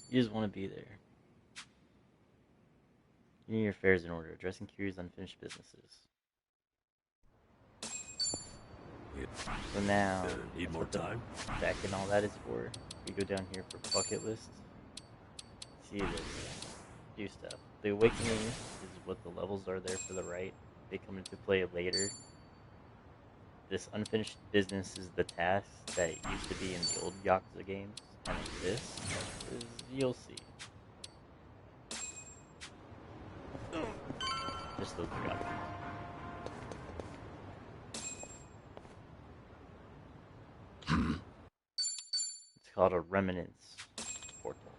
You just want to be there. You need your affairs in order, addressing Kiri's unfinished businesses. So now, Need that's more what the time? deck and all that is for. You go down here for bucket list. See this. Do stuff. The awakening is what the levels are there for the right. They come into play later. This unfinished business is the task that used to be in the old Yakuza games. And this is, you'll see. Just those three options. It's called a Remnants Portal.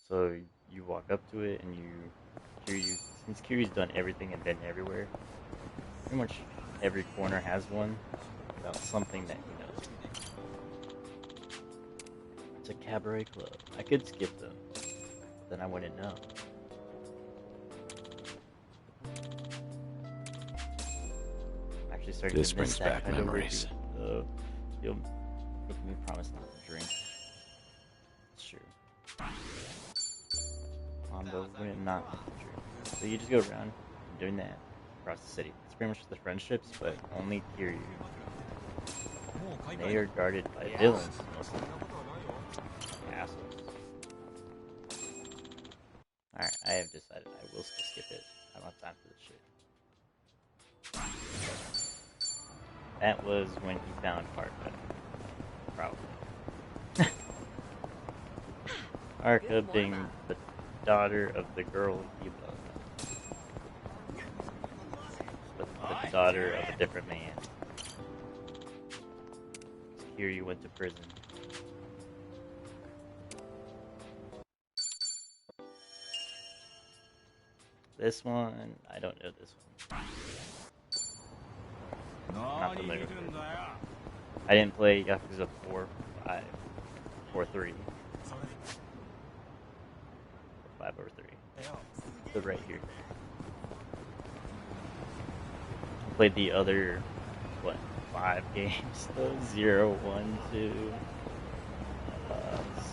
So you walk up to it and since Kiri's done everything and been everywhere, pretty much every corner has one about something that he knows. It's a cabaret club. I could skip them, but then I wouldn't know. I'm actually starting This to miss brings that back kind memories. of you'll make me promise not to drink. It's true. Mondo wouldn't not to drink. So you just go around doing that across the city. It's pretty much the friendships, but only Kiryu. They are guarded by villains mostly. Assholes. Alright, I have decided I will skip it. I don't have time for this shit. That was when he found Arca. Probably. Arca being the daughter of the girl he loved. But the daughter of a different man. Kiryu went to prison. This one, I don't know this one. Not familiar with it. I didn't play Yakuza 4, 5, or 3. Or 5 or 3. The right here. I played the other, 5 games though? 0, 1, 2,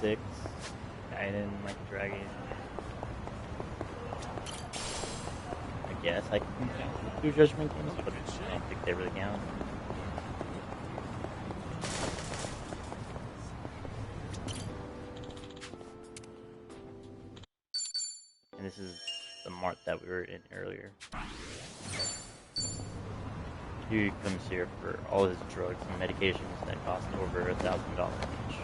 6, Gaiden, Like a Dragon. I guess I can count 2 Judgment games, but I don't think they really count. And this is the mart that we were in earlier. He comes here for all his drugs and medications that cost over $1,000 each.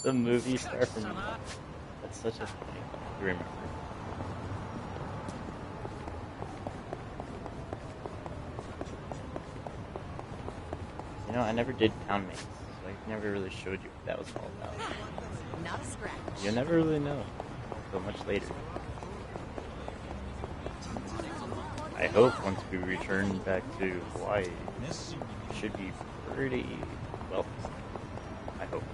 The movie star from that's such a thing to remember. You know, I never did Pound Mates, so I never really showed you what that was all about. Not a scratch. You'll never really know until much later. I hope once we return back to Hawaii, we should be pretty wealthy. I hope.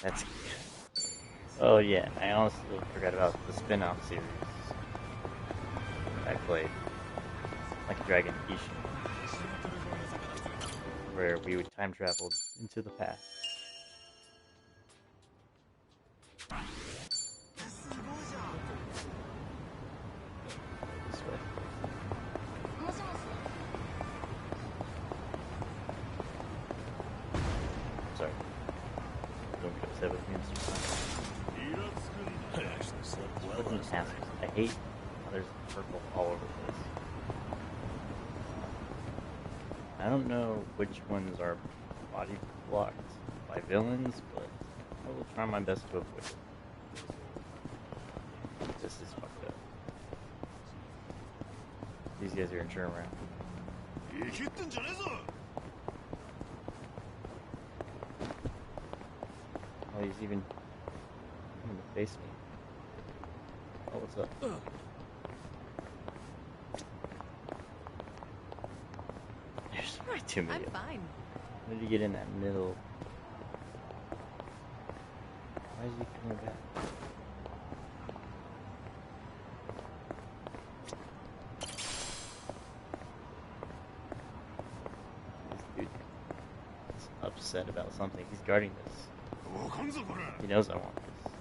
That's... Oh yeah, I honestly forgot about the spin-off series I played. Like a Dragon Ishin. Where we would time travel into the past. This way. Sorry. Don't get upset with me, Mr. Fucking assholes. I hate how there's purple all over the place. I don't know which ones are body blocked by villains, but I will try my best to avoid it. This is fucked up. These guys are gonna turn around. Oh, he's even gonna face me. Oh, what's up? Why 2 million? I'm fine. How did you get in that middle? Why is he coming back? This dude is upset about something. He's guarding this. He knows I want this.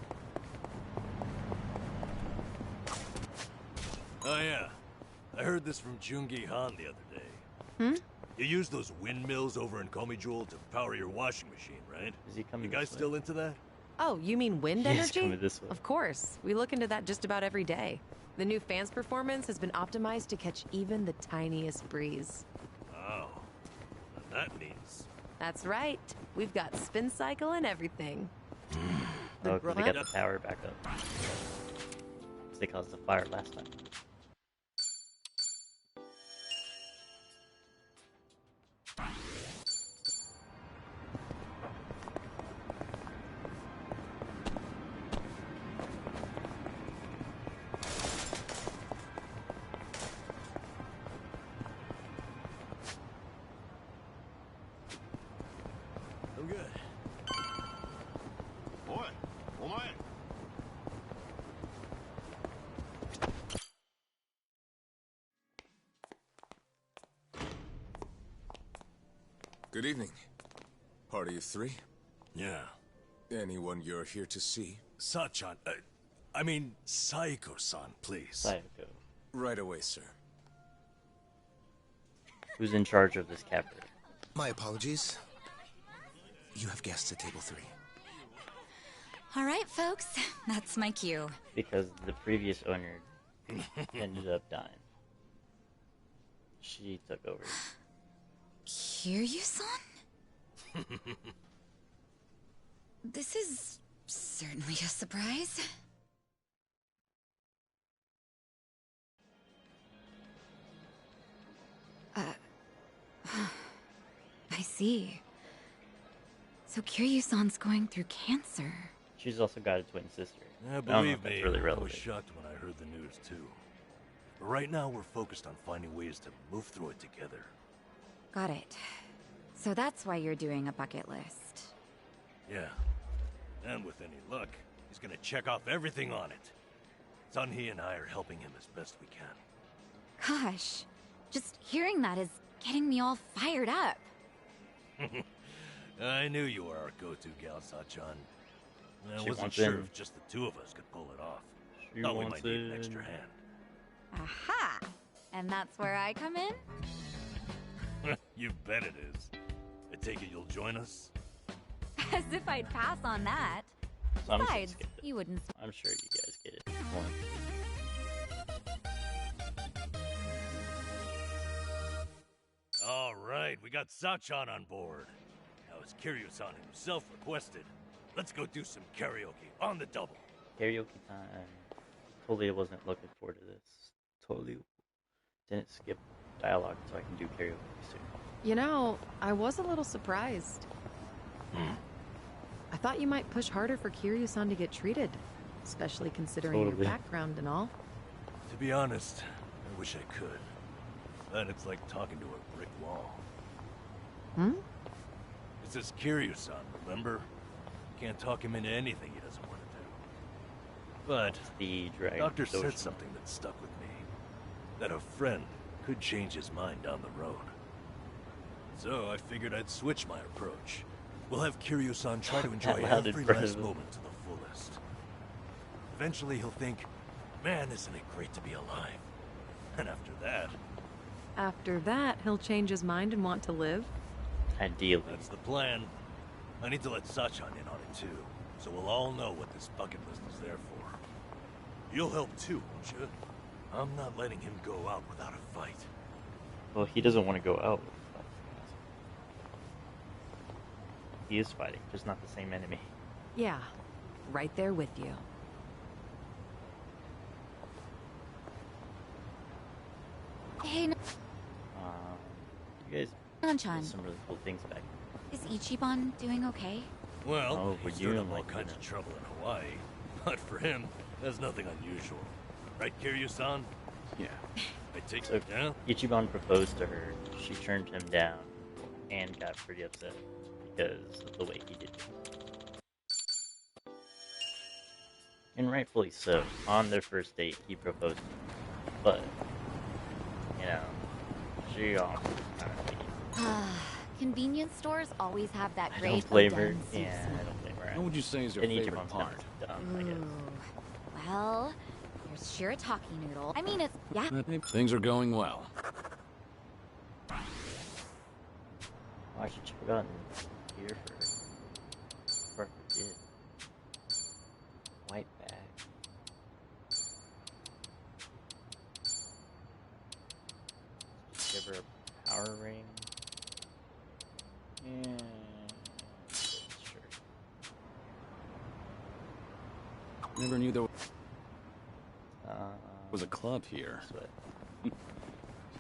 Oh yeah, I heard this from Jungi Han the other day. Hmm? You use those windmills over in Komijul to power your washing machine, right? Is he coming You guys this way? still into that? Oh, you mean wind He's energy? coming this way. Of course. We look into that just about every day. The new fan's performance has been optimized to catch even the tiniest breeze. Oh, and that means... That's right. We've got spin cycle and everything. Oh, because they got What? the power back up. 'Cause they caused the fire last time. I'm good. Good evening. Party of three? Yeah. Anyone you're here to see? Sachan, I mean, Saiko-san, please. Sayako. Right away, sir. Who's in charge of this cabaret? My apologies. You have guests at table 3. All right, folks, that's my cue. Because the previous owner ended up dying. She took over. Kiryu-san? This is certainly a surprise. I see. So Kiryu-san's going through cancer. She's also got a twin sister. Yeah, I don't know believe if that's me, really I was relevant. shocked when I heard the news too. But right now we're focused on finding ways to move through it together. Got it. So that's why you're doing a bucket list. Yeah. And with any luck, he's gonna check off everything on it. Sunhee and I are helping him as best we can. Gosh, just hearing that is getting me all fired up. I knew you were our go-to gal, Sachan. I She wasn't wants sure in. if just the two of us could pull it off. She Thought we wants might need an in. extra hand. Aha! And that's where I come in? You bet it is. I take it you'll join us? As if I'd pass on that. So I'm just Besides, skip it. you wouldn't. I'm sure you guys get it. Come on. All right, we got Sachan on board. Now, as Kiryu-san himself requested, let's go do some karaoke on the double. Karaoke time. Totally wasn't looking forward to this. Totally didn't skip dialogue so I can do karaoke soon. You know, I was a little surprised. I thought you might push harder for Kiryu-san to get treated, especially considering Totally. your background and all. To be honest, I wish I could. But it's like talking to a brick wall. Hmm? It's this Kiryu-san, remember? Can't talk him into anything he doesn't want to do. But The dragon. Doctor Ocean. said something that stuck with me. That a friend could change his mind down the road. So I figured I'd switch my approach. We'll have Kiryu-san try to enjoy Out loud in every front last of him. moment to the fullest. Eventually he'll think, man, isn't it great to be alive? And After that, he'll change his mind and want to live? Ideally. that's the plan. I need to let Sachan in on it too, so we'll all know what this bucket list is there for. You'll help too, won't you? I'm not letting him go out without a fight. Well, he doesn't want to go out. He is fighting, just not the same enemy. Yeah, right there with you. Hey, You guys Nanchan, did some really cool things back. is Ichiban doing okay? Well, Oh, but he's you stirred don't up all like kinds of dinner. trouble in Hawaii. But for him, that's nothing unusual. Right, Kiryu-san? Yeah. I take So it down? Ichiban proposed to her. She turned him down. and got pretty upset because of the way he did it. And rightfully so. On their first date, he proposed to me. But, you know, she also kind of mean. Convenience stores always have that I great don't blame her. Oden soup Yeah, smell. I don't blame her. What would you say is your And each of favorite them's part? dumb, I guess. Ooh. Well, there's shirataki noodle. I mean, it's yeah. Things are going well. Oh, I should check out in here first. Before I forget. White bag. Give her a power ring. And sure. Never knew there was a club here. Sweat.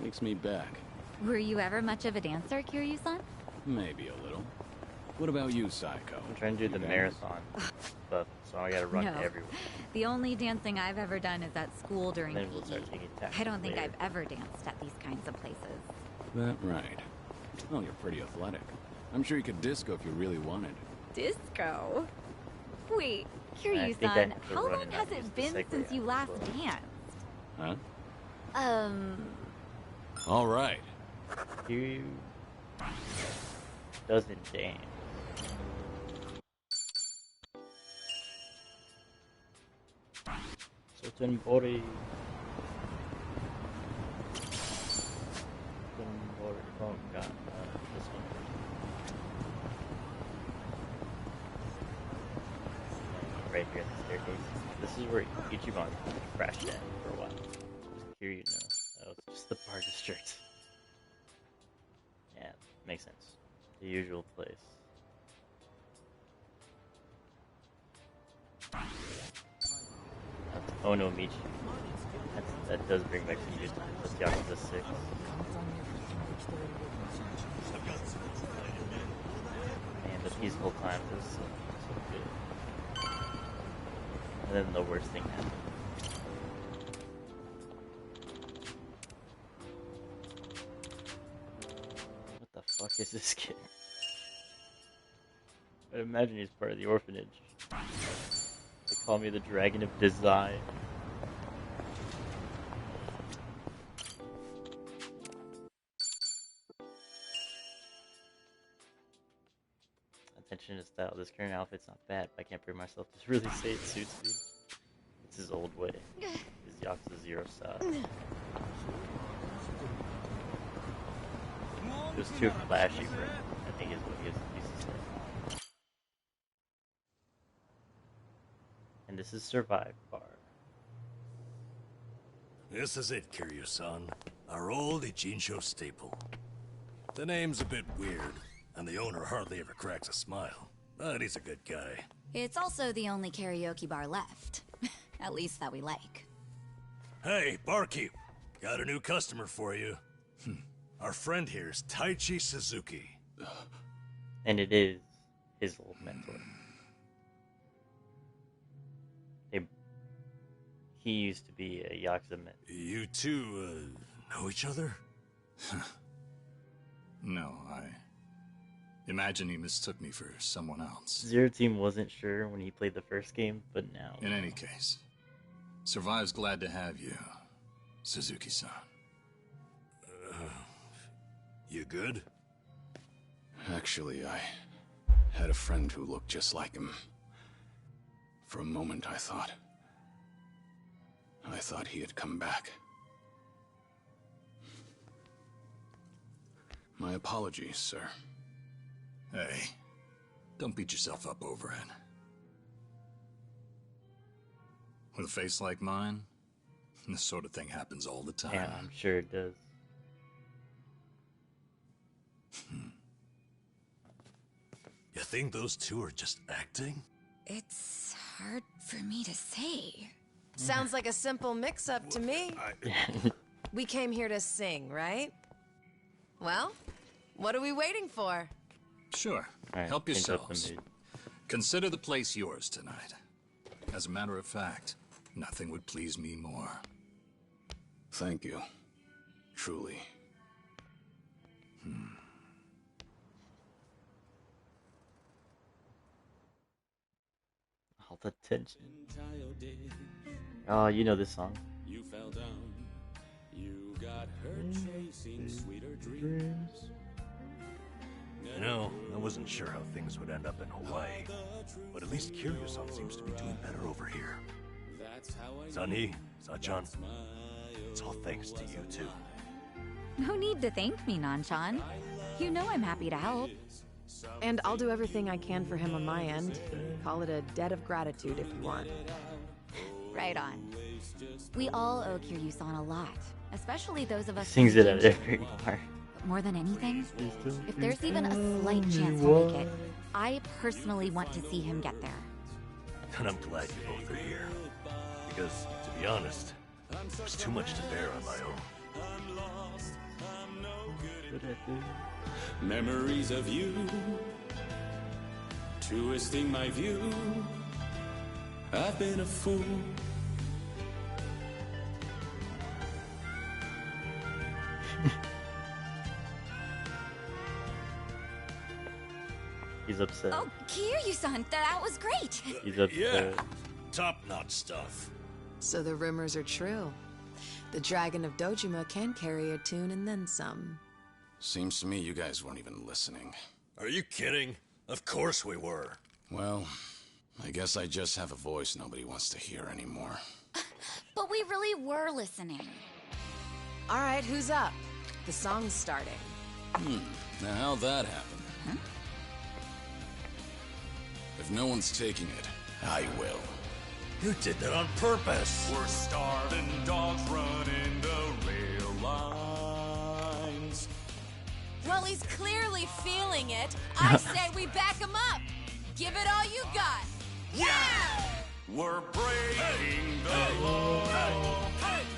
Takes me back. Were you ever much of a dancer, Kiryu-san? Maybe a little. What about you, Saiko? I'm trying to do the You marathon stuff, so I gotta run No. everywhere. The only dancing I've ever done is at school during And then we'll PE. start taking I tactics don't think later. I've ever danced at these kinds of places. That right. Well, you're pretty athletic. I'm sure you could disco if you really wanted. Disco? Wait, I think I Kiryu-san, have to how run long and has not use it the been segue since you app last as well. danced? Huh? All right. You doesn't dance. Certain body. Oh god, this one. Right here at the staircase. This is where Ichiban crashed in for a while. Just here you know. Oh, it's just the bar district. Yeah, makes sense. The usual place. That's Onomichi. That does bring back some good times. That's Yakuza 6. Man, the peaceful times is so good. And then the worst thing happened. What the fuck is this kid? I imagine he's part of the orphanage. They call me the Dragon of Design. Attention to style. This current outfit's not bad, but I can't bring myself to really say it suits me. It's his old way. His Yakuza 0 style. It was too flashy for him, I think is what he used to say. And this is Survive Bar. This is it, Kiryu-san. Our old Ichinsho staple. The name's a bit weird, and the owner hardly ever cracks a smile. But he's a good guy. It's also the only karaoke bar left. At least that we like. Hey, barkeep. Got a new customer for you. Our friend here's Taichi Suzuki. And it is his old mentor. He used to be a Yakuza mentor. You two, know each other? No, I imagine he mistook me for someone else. Zero Team wasn't sure when he played the first game, but now. In any case, Survive's glad to have you, Suzuki-san. You good? Actually, I had a friend who looked just like him. For a moment, I thought he had come back. My apologies, sir. Hey, don't beat yourself up over it. With a face like mine, this sort of thing happens all the time. Yeah, I'm sure it does. You think those two are just acting? It's hard for me to say. Sounds like a simple mix-up to me. We came here to sing, right? Well, what are we waiting for? Sure, Alright, help change up the yourselves. mood. Consider the place yours tonight. As a matter of fact, nothing would please me more. Thank you. Truly. All the tension. Oh, you know this song. You fell down. You got hurt chasing sweeter dreams. You know, I wasn't sure how things would end up in Hawaii, but at least Kiryu-san seems to be doing better over here. Sunny, Sachan, it's all thanks to you two. No need to thank me, Nanchan. You know I'm happy to help. And I'll do everything I can for him on my end. Call it a debt of gratitude if you want. Right on. We all owe Kiryu-san a lot, especially those of us Sings who it at every part. But more than anything, if there's even a slight chance he'll make it, I personally want to see him get there. And I'm glad you both are here. Because, to be honest, there's too much to bear on my own. Memories of you, twisting my view. I've been a fool. He's upset. Oh, Kiryu-san, that was great! He's upset. Yeah, top-notch stuff. So the rumors are true. The Dragon of Dojima can carry a tune and then some. Seems to me you guys weren't even listening. Are you kidding? Of course we were. Well, I guess I just have a voice nobody wants to hear anymore. But we really were listening. All right, who's up? The song's starting. Now how'd that happen? Huh? If no one's taking it, I will. You did that on purpose. We're starving dogs running the rail lines. Well, he's clearly feeling it. I say we back him up. Give it all you got. Yeah! We're breaking the law,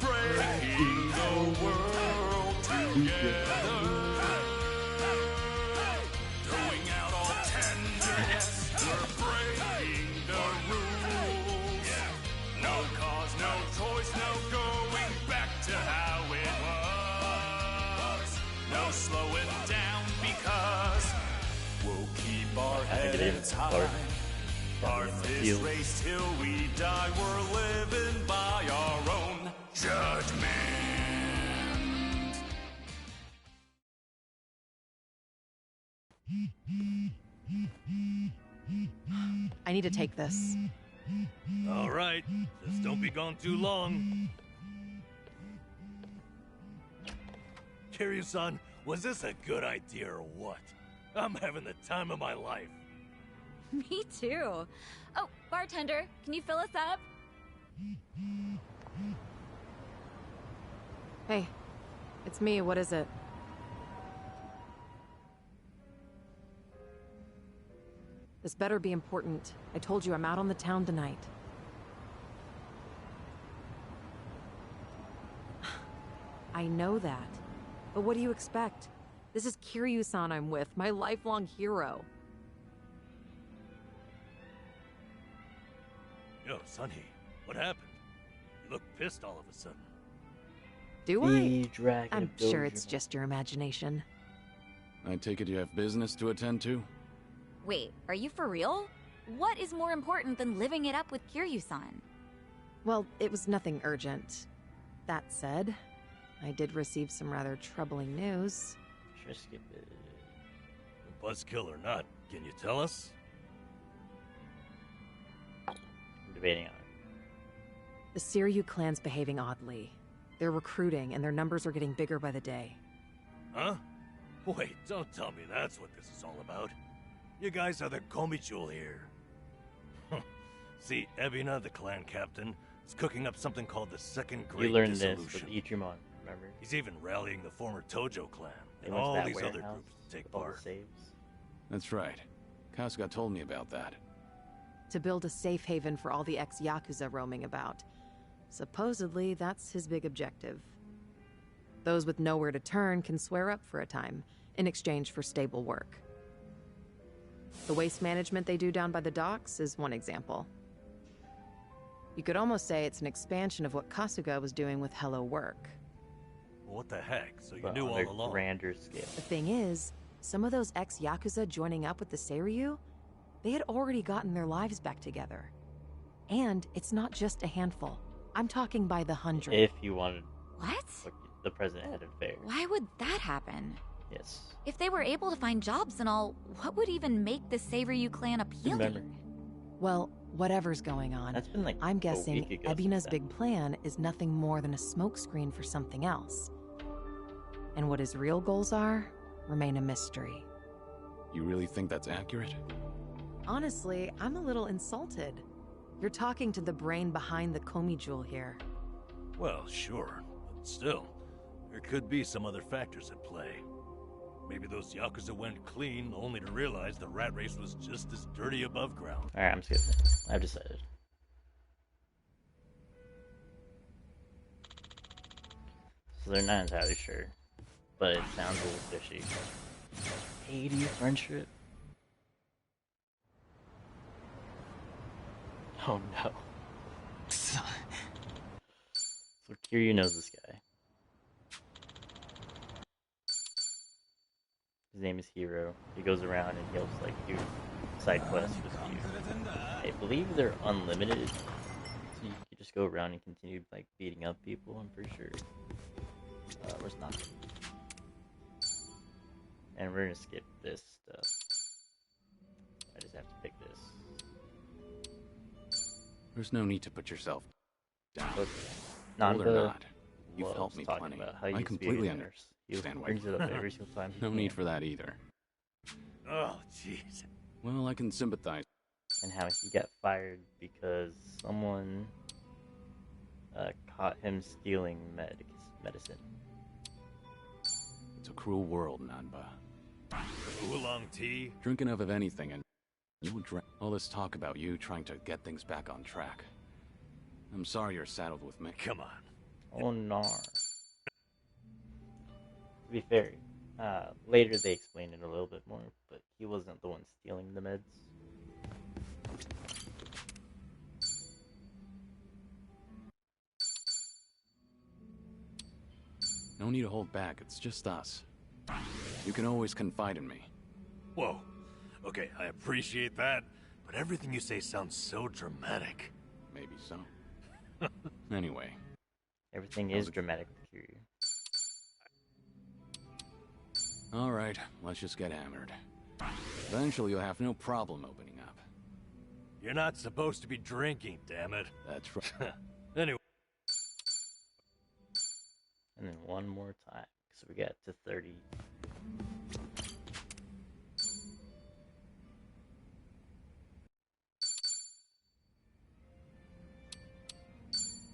breaking the world together. Throwing out all tenderness, we're breaking the rules. No cause, no choice, no going back to how it was. No slowing down because we'll keep our heads high. Our fist race till we die, we're living by our own judgment. I need to take this. All right, just don't be gone too long. Kiryu-san, was this a good idea or what? I'm having the time of my life. Me too. Oh, bartender, can you fill us up? Hey, it's me. What is it? This better be important. I told you I'm out on the town tonight. I know that. But what do you expect? This is Kiryu-san I'm with, my lifelong hero. Yo, Sunny, what happened? You look pissed all of a sudden. Do I? The Dragon I'm of sure it's Dojima. just your imagination. I take it you have business to attend to? Wait, are you for real? What is more important than living it up with Kiryu-san? Well, it was nothing urgent. That said, I did receive some rather troubling news. Sure, skip it. Buzzkill or not, can you tell us? I'm debating on it. The Siryu clan's behaving oddly. They're recruiting, and their numbers are getting bigger by the day. Huh? Wait, don't tell me that's what this is all about. You guys are the Komichul here. See, Ebina, the clan captain, is cooking up something called the Second Great You learned this Dissolution. with Ichimon, remember? He's even rallying the former Tojo clan They and went to all that these other warehouse groups to take with all the part. saves. That's right. Kasuga told me about that. To build a safe haven for all the ex-Yakuza roaming about. Supposedly, that's his big objective. Those with nowhere to turn can swear up for a time, in exchange for stable work. The waste management they do down by the docks is one example. You could almost say it's an expansion of what Kasuga was doing with Hello Work. What the heck? So you But knew on all a along? grander scale. The thing is, some of those ex-Yakuza joining up with the Seiryu, they had already gotten their lives back together. And it's not just a handful. I'm talking by the hundred. If you wanted What? what the president had unfair. Why would that happen? Yes. If they were able to find jobs and all, what would even make the Savory clan appealing? Remember, Well, whatever's going on, that's been like I'm a guessing week ago since Ebina's then. big plan is nothing more than a smokescreen for something else. And what his real goals are remain a mystery. You really think that's accurate? Honestly, I'm a little insulted. You're talking to the brain behind the Komi Jewel here. Well, sure, but still, there could be some other factors at play. Maybe those Yakuza went clean, only to realize the rat race was just as dirty above ground. Alright, I'm skipping. I've decided. So they're not entirely sure, but it sounds a little fishy. 80 friendship? Oh no. So Kiryu knows this guy. His name is Hiro. He goes around and he'll like do side quests with you. I believe they're unlimited, so you can just go around and continue like beating up people. I'm pretty sure. Where's not? And we're gonna skip this stuff. I just have to pick this. There's no need to put yourself down. Look, Old or Nanba not, you've loves helped me talking plenty. about how he I used to be a completely good nurse. He understand why. brings it up every single time. No need for that either. Oh, jeez. Well, I can sympathize. And how he got fired because someone caught him stealing medicine. It's a cruel world, Nanba. Oolong tea? Drink enough of anything and you'll drink. All this talk about you trying to get things back on track. I'm sorry you're saddled with me. Come on. Oh no. To be fair, later they explained it a little bit more, but he wasn't the one stealing the meds. No need to hold back, it's just us. You can always confide in me. Whoa. Okay, I appreciate that, but everything you say sounds so dramatic. Maybe so. Anyway. Everything is dramatic with Kiryu. Alright, let's just get hammered. Eventually you'll have no problem opening up. You're not supposed to be drinking, damn it. That's right. Anyway. And then one more time, so we got to 30.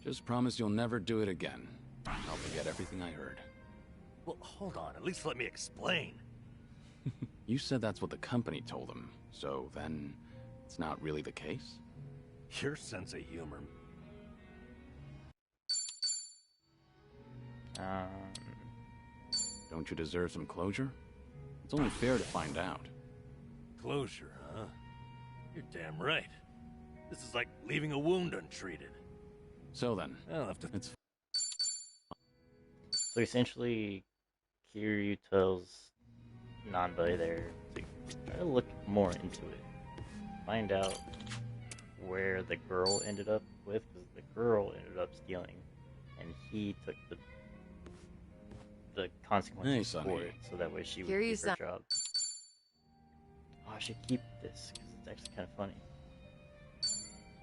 Just promise you'll never do it again. I'll forget everything I heard. Well, hold on. At least let me explain. You said that's what the company told them, so then it's not really the case? Your sense of humor. Don't you deserve some closure? It's only fair to find out. Closure, huh? You're damn right. This is like leaving a wound untreated. So then, I'll have to... it's So essentially, Kiryu tells Nanba there to try to look more into it. Find out where the girl ended up with, because the girl ended up stealing, and he took the consequences Hey, for Sonny. it, so that way she would Kiryu's keep her son- job. Oh, I should keep this, because it's actually kind of funny.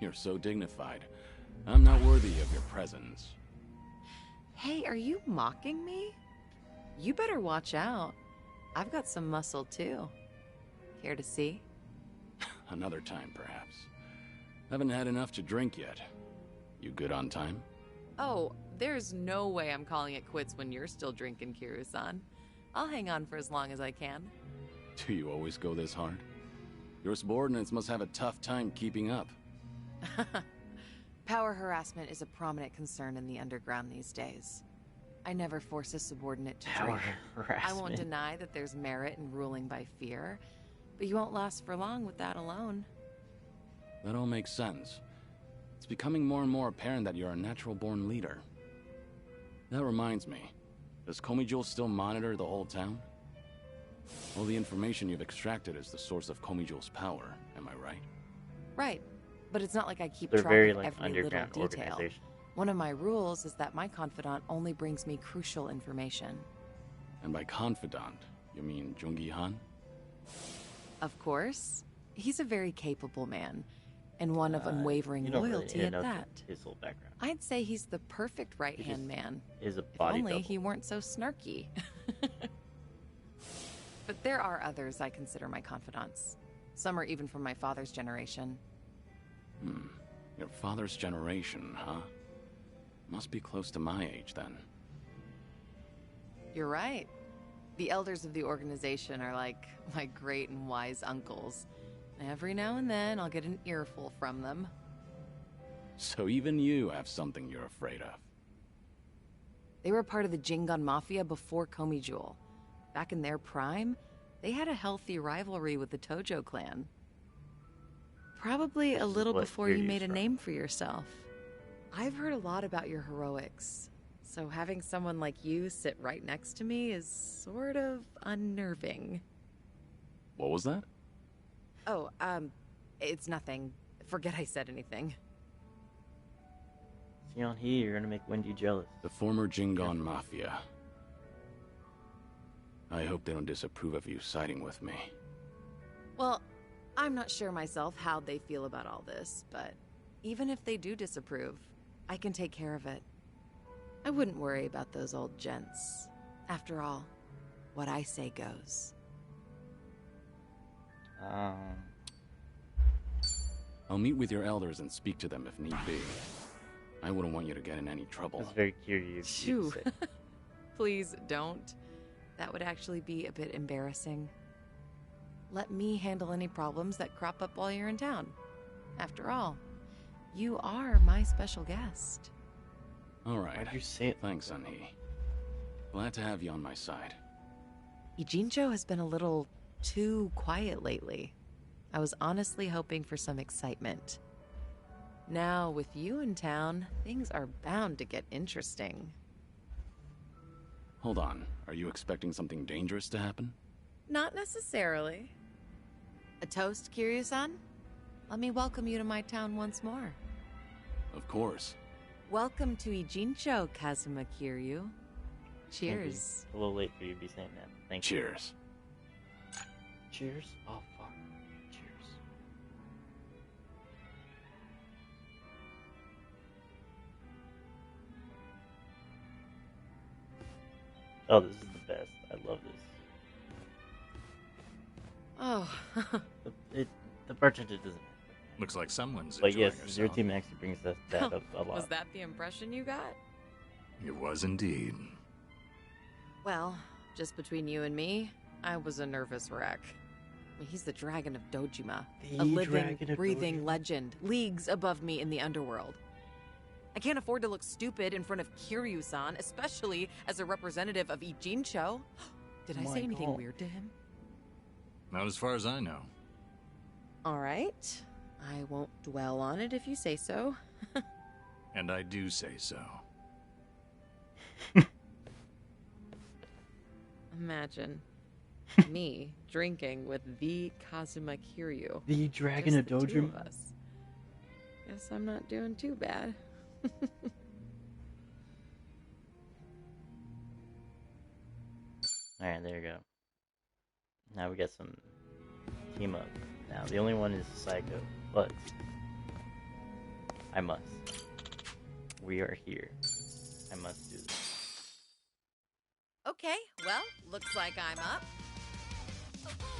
You're so dignified. I'm not worthy of your presence. Hey, are you mocking me? You better watch out. I've got some muscle too. Care to see? Another time, perhaps. Haven't had enough to drink yet. You good on time? Oh, there's no way I'm calling it quits when you're still drinking, Kiryu-san. I'll hang on for as long as I can. Do you always go this hard? Your subordinates must have a tough time keeping up. Power harassment is a prominent concern in the underground these days. I never force a subordinate to Power drink. harassment. I won't deny that there's merit in ruling by fear, but you won't last for long with that alone. That all makes sense. It's becoming more and more apparent that you're a natural-born leader. That reminds me, does Komijul still monitor the whole town? All the information you've extracted is the source of Komijul's power, am I right? Right, But it's not like I keep They're track very of like every little underground detail. organization. One of my rules is that my confidant only brings me crucial information. And by confidant, you mean Jungi Han? Of course. He's a very capable man, and one of unwavering You don't really loyalty need to at know that. his whole background. I'd say he's the perfect right-hand man. Is a If body only double. he weren't so snarky. But there are others I consider my confidants. Some are even from my father's generation. Your father's generation, huh? Must be close to my age, then. You're right. The elders of the organization are like my great and wise uncles. Every now and then, I'll get an earful from them. So even you have something you're afraid of. They were part of the Jingon Mafia before Komi Jewel. Back in their prime, they had a healthy rivalry with the Tojo clan. Probably a little what before you Kiryu's made a from. name for yourself. I've heard a lot about your heroics, so having someone like you sit right next to me is sort of unnerving. What was that? Oh, it's nothing. Forget I said anything. Sion He, you're gonna make Wendy jealous. The former Jingon Mafia. I hope they don't disapprove of you siding with me. Well, I'm not sure myself how they feel about all this, but even if they do disapprove, I can take care of it. I wouldn't worry about those old gents. After all, what I say goes. I'll meet with your elders and speak to them if need be. I wouldn't want you to get in any trouble. It's very curious. Shoo. Please don't. That would actually be a bit embarrassing. Let me handle any problems that crop up while you're in town. After all, you are my special guest. All right. Why'd you say it? Thanks, Sunhee. Glad to have you on my side. Ijincho has been a little too quiet lately. I was honestly hoping for some excitement. Now, with you in town, things are bound to get interesting. Hold on. Are you expecting something dangerous to happen? Not necessarily. A toast, Kiryu-san? Let me welcome you to my town once more. Of course. Welcome to Ijincho, Kazuma Kiryu. Thank you. Cheers. A little late for you to be saying that. Thank you. Cheers. Cheers. Oh fuck. Cheers. Oh, this is the best. I love this. Oh, The bartender doesn't. Looks like someone's But enjoying yes, herself. your team actually brings that up a lot. was that the impression you got? It was indeed. Well, just between you and me, I was a nervous wreck. I mean, he's the Dragon of Dojima, The a living, Dragon of breathing Dojima. legend, leagues above me in the underworld. I can't afford to look stupid in front of Kiryu-san, especially as a representative of Ijincho. Did I My say anything God. weird to him? Not as far as I know. All right. I won't dwell on it if you say so. And I do say so. Imagine me drinking with the Kazuma Kiryu. The Dragon Just of the two Dojima. of us. Guess I'm not doing too bad. Alright, there you go. Now we got some team up. Now the only one is Psycho, but I must. We are here. I must do this. Okay, well, looks like I'm up.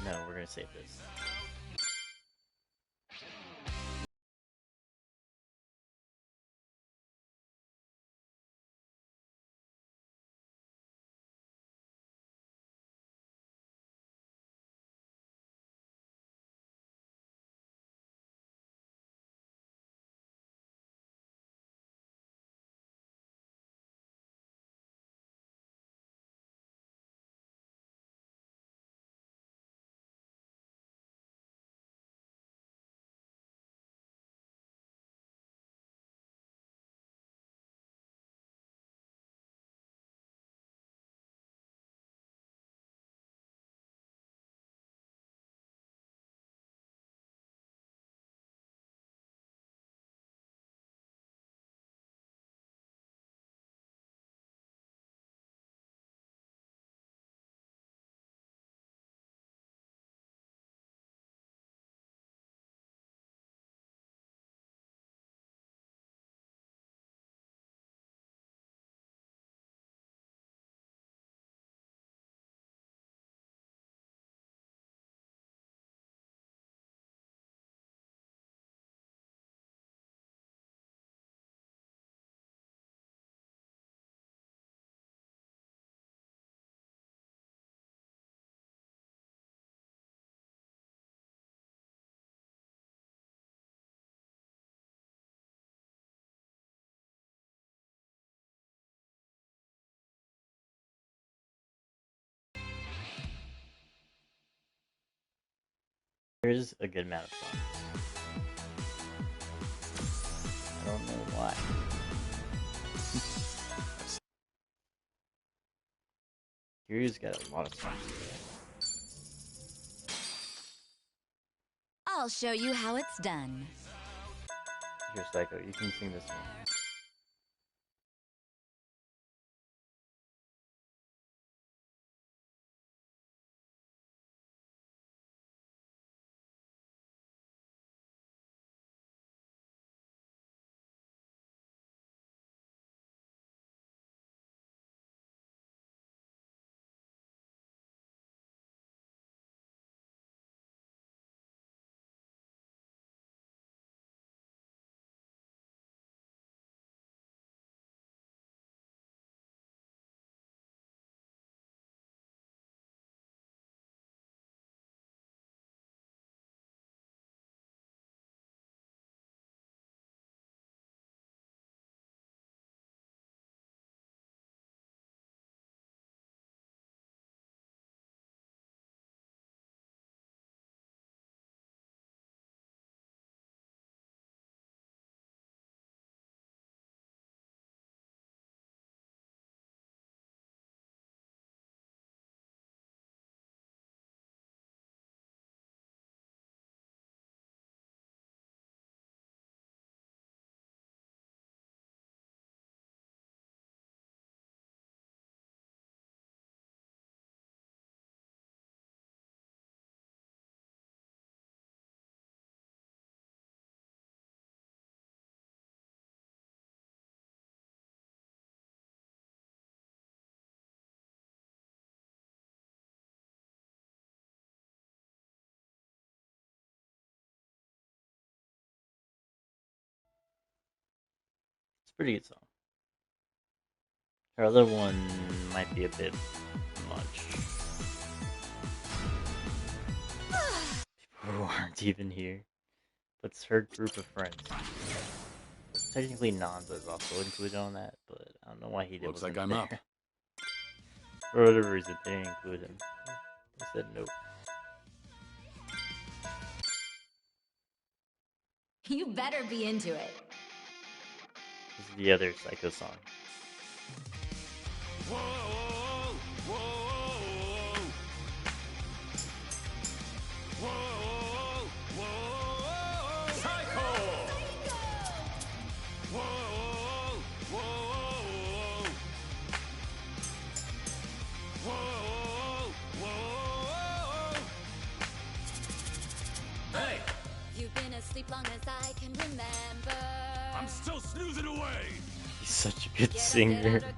No, we're gonna save this. There's a good amount of songs. I don't know why. Kiryu's got a lot of songs. I'll show you how it's done. Here, Psycho, you can sing this one. It's a pretty good song. Her other one might be a bit much. People who aren't even here. But it's her group of friends. Technically Nanza's also included on that, but I don't know why he didn't. Looks like I'm up. For whatever reason, they didn't include him. They said nope. You better be into it. This is the other Psycho song. Whoa, whoa, whoa, whoa, Psycho! Whoa, whoa, whoa, whoa. Hey! You've been asleep long as I can remember. I'm still snoozing away! He's such a good singer. Hey!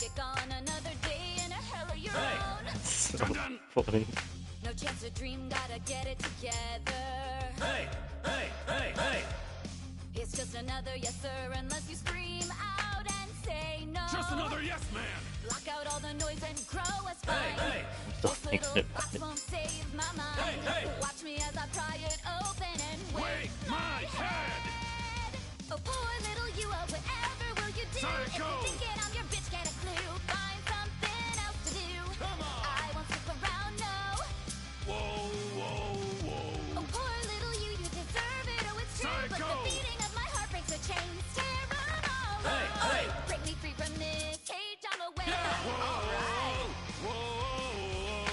So funny. No chance to dream, gotta get it together. Hey! Hey! Hey! Hey! It's just another yes sir unless you scream out and say no. Just another yes man! Block out all the noise and grow a spine. Hey! Hey! I'm still This thinking little about box it. won't save my mind. Hey, hey. Watch me as I pry it open and Wake my head! Oh, poor little you, oh, whatever will you do? Psycho! If you think it, I'm your bitch, get a clue. Find something else to do. Come on! I won't stick around, no. Whoa, whoa, whoa! Oh, poor little you, you deserve it, oh, it's true. But Psycho! the beating of my heart breaks the chains, tear 'em all Hey, apart. hey. Break me free from this cage, I'm away. Yeah! Whoa, All right. whoa,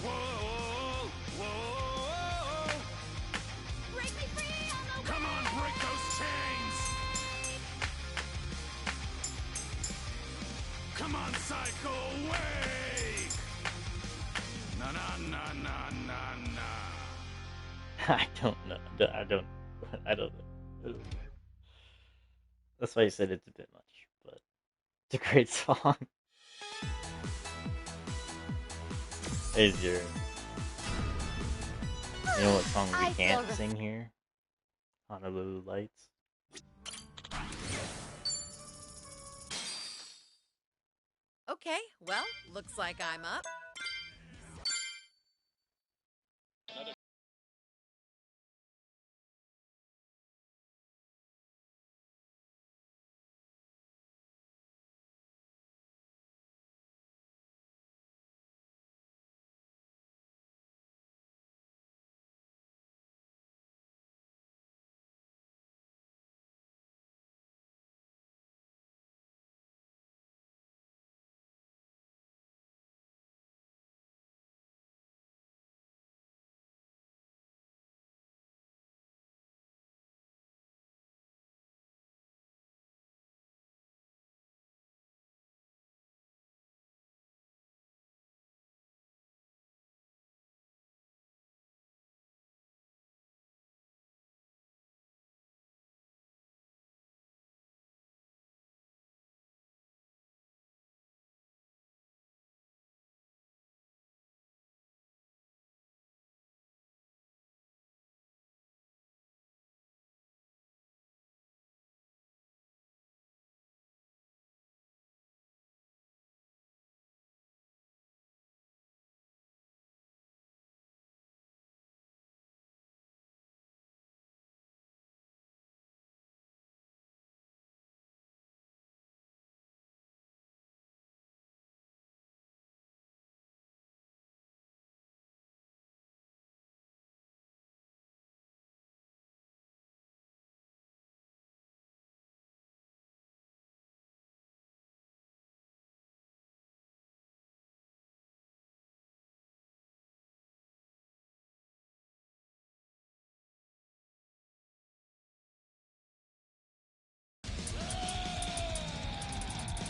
whoa, whoa! Break me free, I'm away. Come on, break those chains! Come on, Psycho, wake! Na na na na na na. I don't know. I don't know. That's why I said it's a bit much, but it's a great song. Hey Zero. You know what song we I can't feel sing here? Honolulu Lights. Okay, well, looks like I'm up.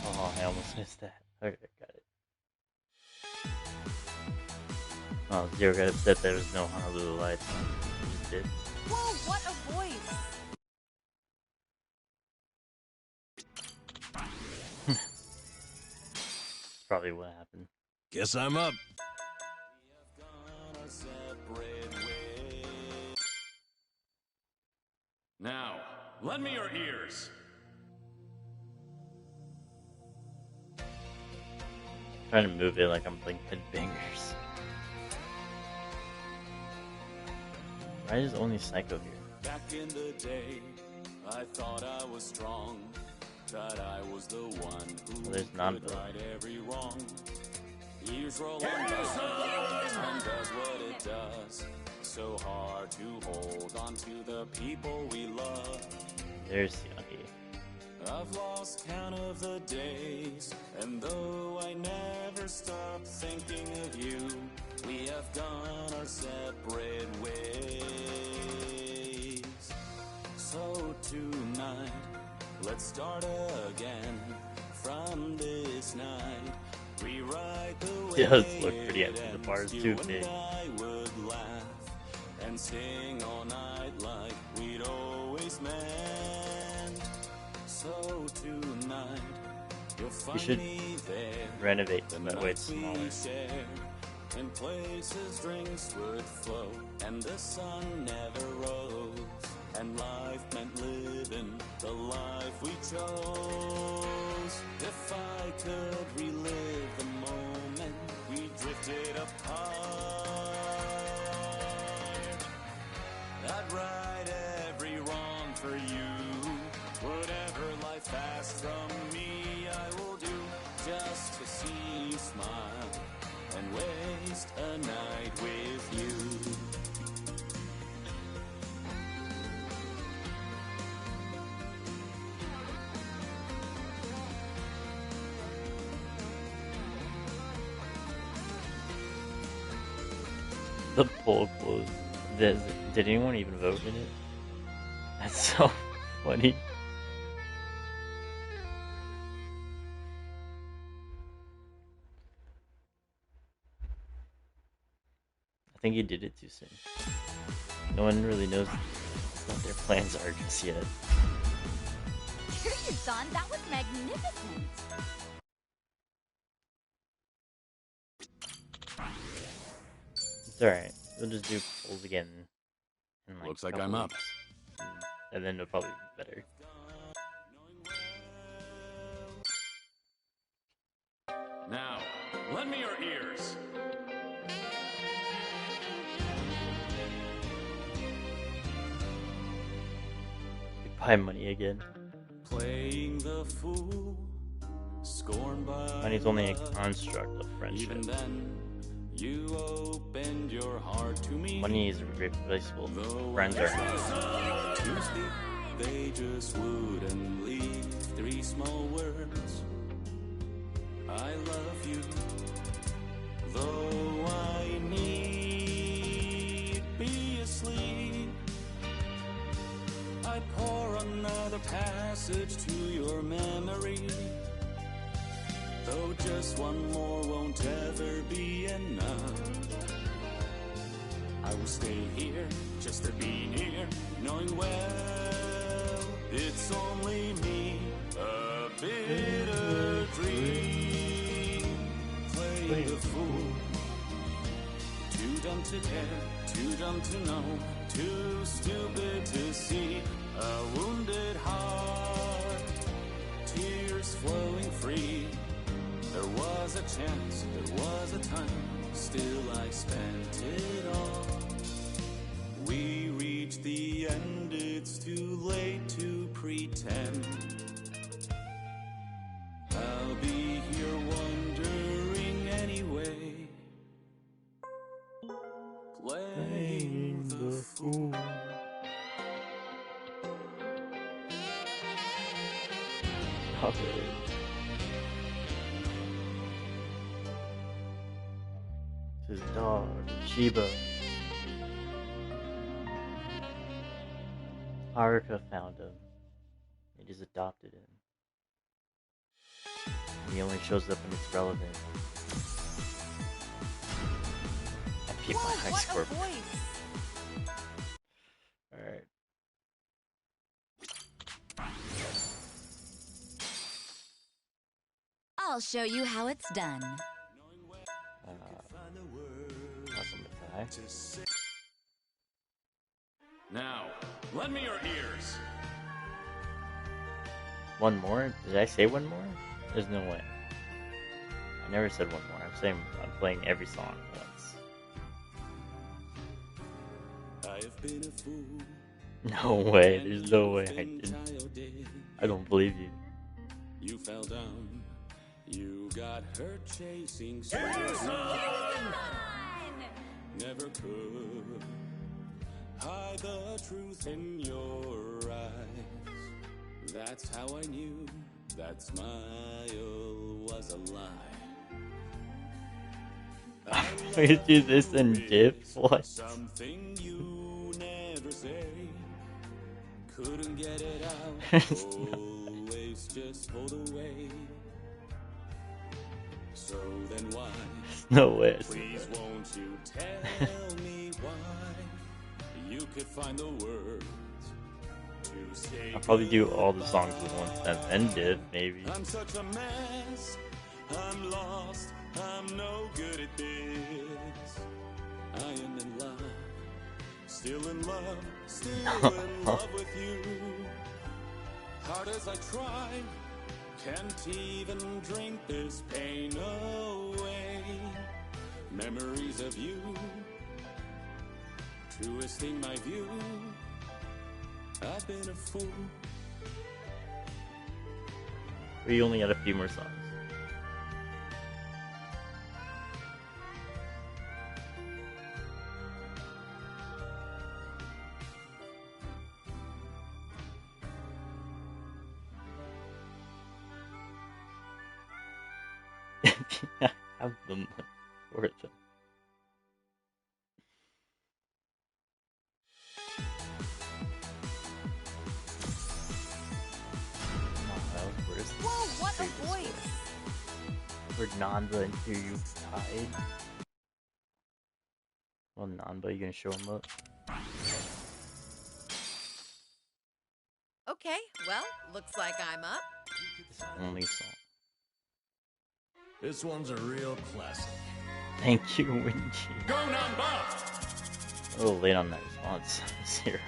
Oh, I almost missed that. Okay, got it. Oh, Zero got upset there was no Honolulu lights. He just did. Whoa, what a voice! Probably what happened. Guess I'm up. Now, lend me your ears. Trying to move it like I'm playing Headbangers. Why is only Psycho here? Back in the day, I thought I was strong. That I was the one who There's could non-bill. right every wrong. Years roll on by, time does what it does. So hard to hold on to the people we love. There's Yagi. I've lost count of the days, and though I never stop thinking of you, we have gone our separate ways. So tonight, let's start again from this night. Rewrite the way It does look pretty empty. The bar is too big. I would laugh and sing all night like we'd always meant. So tonight, you'll find should me there. Renovate them that way it's smaller. In places drinks would flow, and the sun never rose, and life meant living the life we chose. If I could relive the moment we drifted apart, I'd right every wrong for you. Whatever life asks from me, I will do just to see you smile and waste a night with you. The poll closed. Did anyone even vote in it? That's so funny. I think he did it too soon. No one really knows what their plans are just yet. Period, son. That was magnificent. It's alright. We'll just do polls again. In like Looks like a couple I'm up. weeks. And then it'll probably be better. Now, lend me your ears. Buy money again. Playing the fool, scorned by Money's only a love. construct of friendship. Even then, you opened your heart to me. Money is irreplaceable. Though Friends I are. tried to speak, they just wouldn't leave. 3 small words. I love you. Though I need be asleep, I pour another passage to your memory. Though just one more won't ever be enough, I will stay here just to be near, knowing well it's only me, a bitter dream. Play the fool, too dumb to care, too dumb to know, too stupid to see a wounded heart, tears flowing free. There was a chance, there was a time, still I spent it all. We reached the end, it's too late to pretend. I'll be here wondering anyway, playing the fool. Okay. His dog, Shiba. Haruka found him. It is adopted him. he only shows up when it's relevant. I beat my high score. Alright. I'll show you how it's done. Awesome attack. Now, lend me your ears. One more? Did I say one more? There's no way. I never said one more. I'm saying I'm playing every song once. I've been a fool. No way. There's no way I didn't. I don't believe you. You fell down. You got hurt chasing never could hide the truth in your eyes. That's how I knew that smile was a lie. We do this in dip? What? Something you never say. Couldn't get it out. Always just pulled away. So then why? No way. Please won't you tell me why? You could find the words to say. I'll probably do all the songs with one and then dip, maybe. I'm such a mess. I'm lost. I'm no good at this. I am in love. Still in love. Still in love with you. Hard as I try. Can't even drink this pain away. Memories of you twisting my view. I've been a fool. We only got a few more songs. Have them for it. Whoa, what a voice! For Nanba and Kiryu tied. Well, Nanba, you gonna show him up? Okay, well, looks like I'm up. Only song. This one's a real classic. Thank you, Winji. Go Nanba! A little late on that response. 0.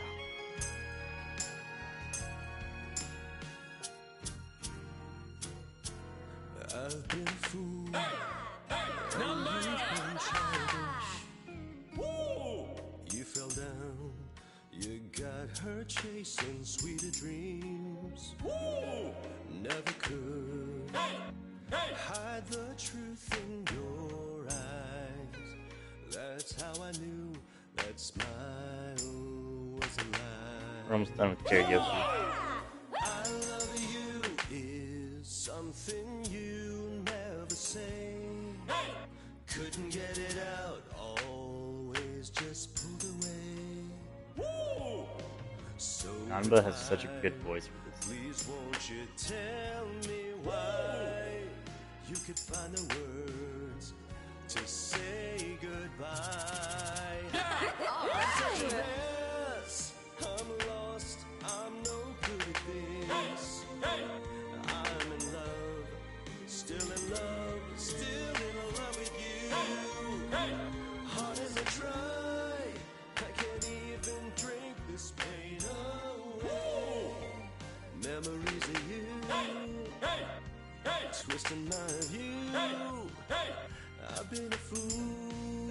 I've been fooled. You fell down. You got hurt chasing sweeter dreams. Never could hide the truth in your eyes. That's how I knew that smile was a lie. We're almost done with karaoke. I love you is something you never say. Couldn't get it out, always just pulled away. So Nanba has such a good voice for this. please won't you tell me why? You could find the words to say goodbye. Yes, I'm lost, I'm no good at this. I'm in love, still in love, still in love with you. Hard as I try, I can't even drink this pain away. Memories of you, twisting my view. I've been a fool.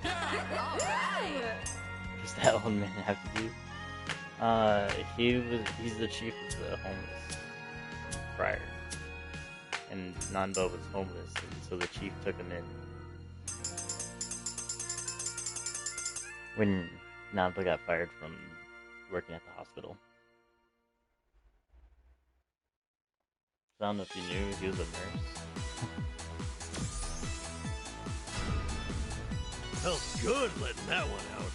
What does that old man have to do? He's the chief of the homeless prior. And Nanba was homeless, and so the chief took him in. When Nanba got fired from working at the hospital. I don't know if you knew, he was a nurse. Felt good letting that one out.